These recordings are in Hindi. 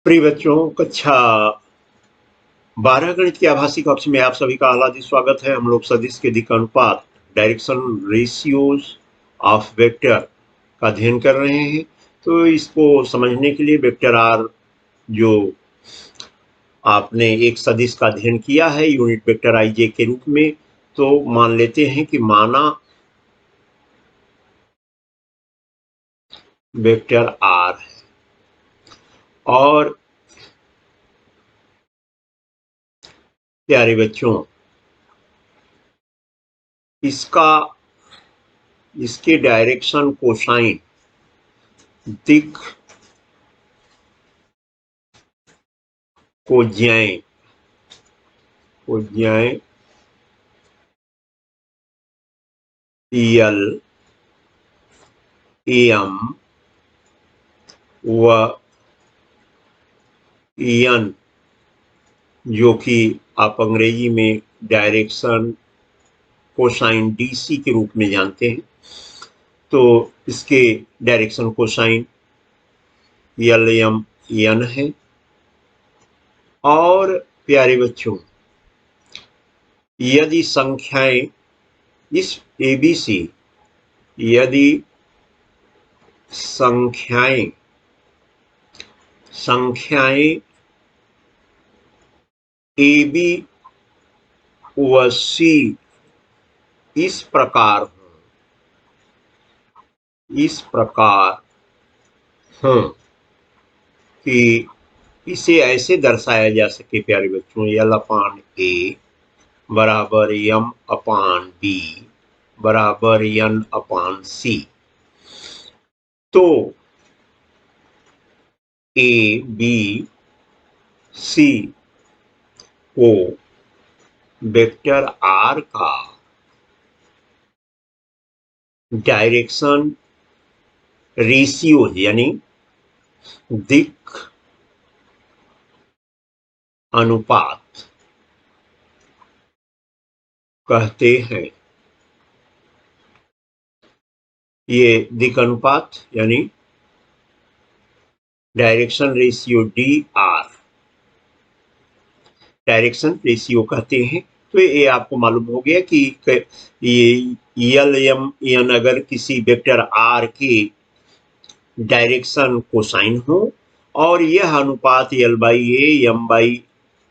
प्रिय बच्चों, कक्षा 12 गणित के आभासी कक्ष में आप सभी का हार्दिक स्वागत है। हम लोग सदिश के दिक् अनुपात डायरेक्शन रेशियोज ऑफ वेक्टर का अध्ययन कर रहे हैं। तो इसको समझने के लिए वेक्टर आर जो आपने एक सदिश का अध्ययन किया है यूनिट वेक्टर आई जे के रूप में, तो मान लेते हैं कि माना वेक्टर आर है और प्यारे बच्चों इसके डायरेक्शन कोसाइन दिक् कोज्याएं एल एम व एन, जो कि आप अंग्रेजी में डायरेक्शन कोसाइन डीसी के रूप में जानते हैं। तो इसके direction cosine L M N है। और प्यारे बच्चों, यदि संख्याएं इस एबीसी, यदि संख्याएं ए बी व सी इस प्रकार हों कि इसे ऐसे दर्शाया जा सके प्यारे बच्चों, एल अपान ए बराबर एम अपान बी बराबर एन अपान सी। तो ए बी सी को वेक्टर आर का डायरेक्शन रेशियो यानी दिक् अनुपात कहते हैं। ये दिक् अनुपात यानी direction ratio D R, direction ratio कहते हैं। तो ये आपको मालूम हो गया कि ये एल एम एन अगर किसी वेक्टर आर के डायरेक्शन कोसाइन हो और यह अनुपात L by A M by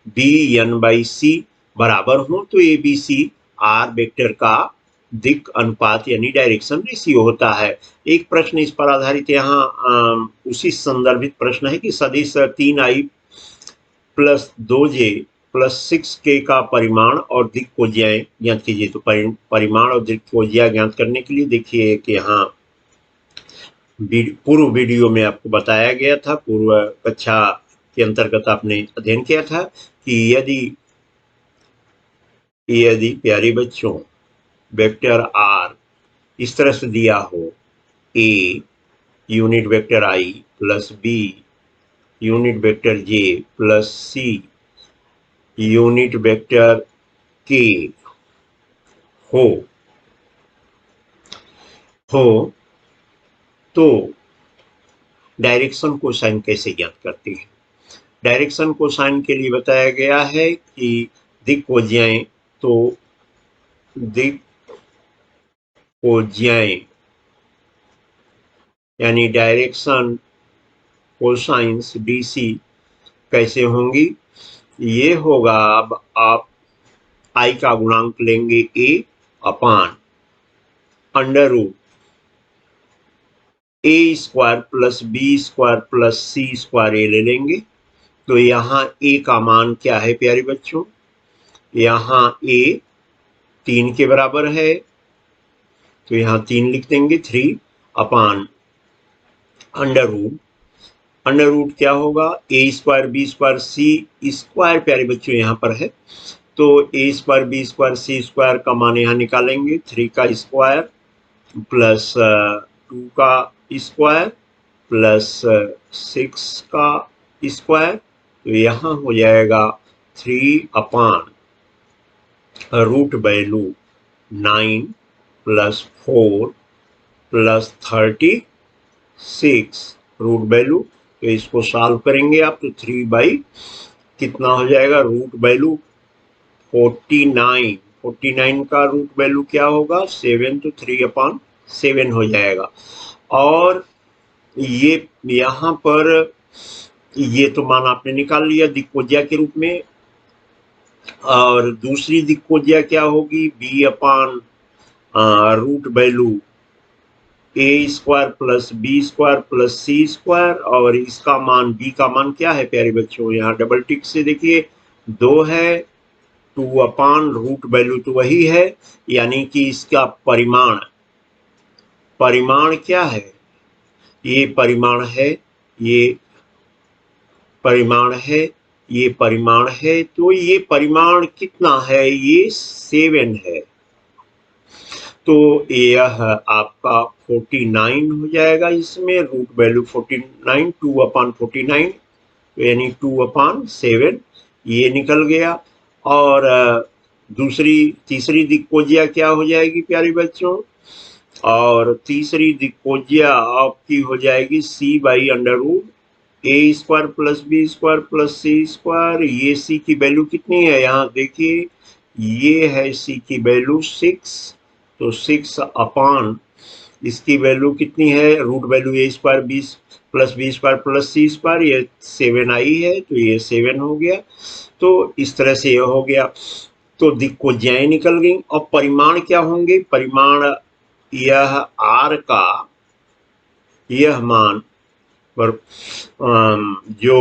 B N by C बराबर हो, तो A B C R vector का दिक् अनुपात यानी डायरेक्शन रेशियो होता है। एक प्रश्न इस पर आधारित यहाँ उसी संदर्भित प्रश्न है कि सदिश 3i plus 2j plus 6k का परिमाण और दिक् कोज्याएं ज्ञात कीजिए। तो परिमाण और दिक् कोज्या ज्ञात करने के लिए देखिए कि यहाँ पूर्व वीडियो में आपको बताया गया था, पूर्व कक्षा के अंतर्गत आपने अध्ययन किया था कि यदि प्यारे बच्चों वेक्टर आर इस तरह से दिया हो, a unit vector I plus B unit vector J plus C unit vector के हो तो डायरेक्शन कोसाइन कैसे ज्ञात करते हैं? डायरेक्शन कोसाइन के लिए बताया गया है कि दिक् कोज्याएं, तो दिक् कोज्याएं यानी डायरेक्शन कोसाइंस डीसी कैसे होंगी? ये होगा, अब आप आई का गुणांक लेंगे A upon under root A square plus B square plus C square A ले लेंगे। तो यहाँ ए का मान क्या है प्यारे बच्चों? यहाँ ए 3 के बराबर है, तो यहाँ 3 लिख देंगे, 3 अपान अंडर रूट क्या होगा? ए स्क्वायर बी स्क्वायर सी स्क्वायर प्यारे बच्चों यहाँ पर है, तो ए स्क्वायर बी स्क्वायर सी स्क्वायर का मान यहाँ निकालेंगे, 3 का स्क्वायर प्लस 2 का स्क्वायर प्लस 6 का स्क्वायर, तो यहाँ हो जाएगा 3 upon root value 9 plus 4 plus 36 root value तो इसको सॉल्व करेंगे आप तो 3 बाई कितना हो जाएगा, रूट वैल्यू 49 का रूट वैल्यू क्या होगा 7, तो 3/7 हो जाएगा। और ये यहाँ पर ये तो मान आपने निकाल लिया दिक्कोज्या के रूप में, और दूसरी दिक्कोज्या क्या होगी b/रूट value a² plus b² plus c², और इसका मान b का मान क्या है प्यारे बच्चों, यहाँ डबल टिक से देखिए 2 है, 2/रूट वैल्यू तो वही है, यानी कि इसका परिमाण क्या है, ये परिमाण है, ये परिमाण है, ये परिमाण है, तो ये परिमाण कितना है, ये 7 है। तो यह आपका 49 हो जाएगा, इसमें रूट वैल्यू 49 2/49, यानी 2/7 ये निकल गया। और तीसरी दिक्कोज्या क्या हो जाएगी प्यारे बच्चों, और तीसरी दिक्कोज्या आपकी हो जाएगी c/√a² plus b² plus c²। ये c की वैल्यू कितनी है, यहाँ देखिए ये है c की वैल्यू 6, तो 6 इसकी वैल्यू कितनी है, root value a² plus b² plus c², ये 7 आई है, तो ये 7 हो गया। तो इस तरह से यह हो गया, तो दिक्कोज्याएं निकल गई। और परिमाण क्या होंगे, परिमाण यह r का यह मान पर जो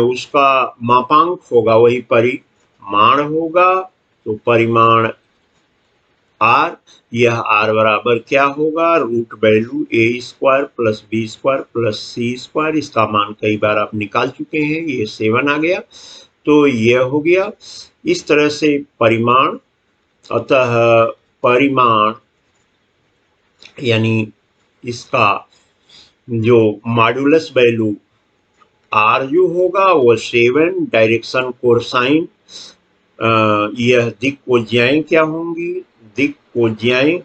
उसका मापांक होगा वही परिमाण होगा। तो परिमाण r, यह r बराबर क्या होगा, root value a² plus b² plus c², इसका मान कई बार आप निकाल चुके हैं, ये 7 आ गया। तो यह हो गया इस तरह से परिमाण। अतः परिमाण यानी इसका जो मॉड्यूलस वैल्यू r जो होगा वो 7, डायरेक्शन कोसाइन, यह दिक्कोज्याएं क्या होंगी, दिक्कोज्याएं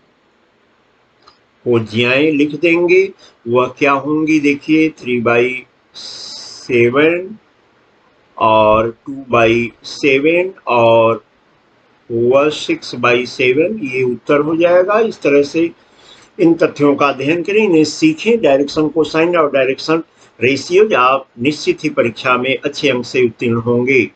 लिख देंगे, वह क्या होंगी देखिए 3/7 और 2/7 और वह 6/7, ये उत्तर हो जाएगा। इस तरह से इन तथ्यों का अध्ययन करें, इन्हें सीखें, डायरेक्शन कोसाइन और डायरेक्शन रेशियो, आप निश्चित ही परीक्षा में अच्छे अंक से उत्तीर्ण होंगे।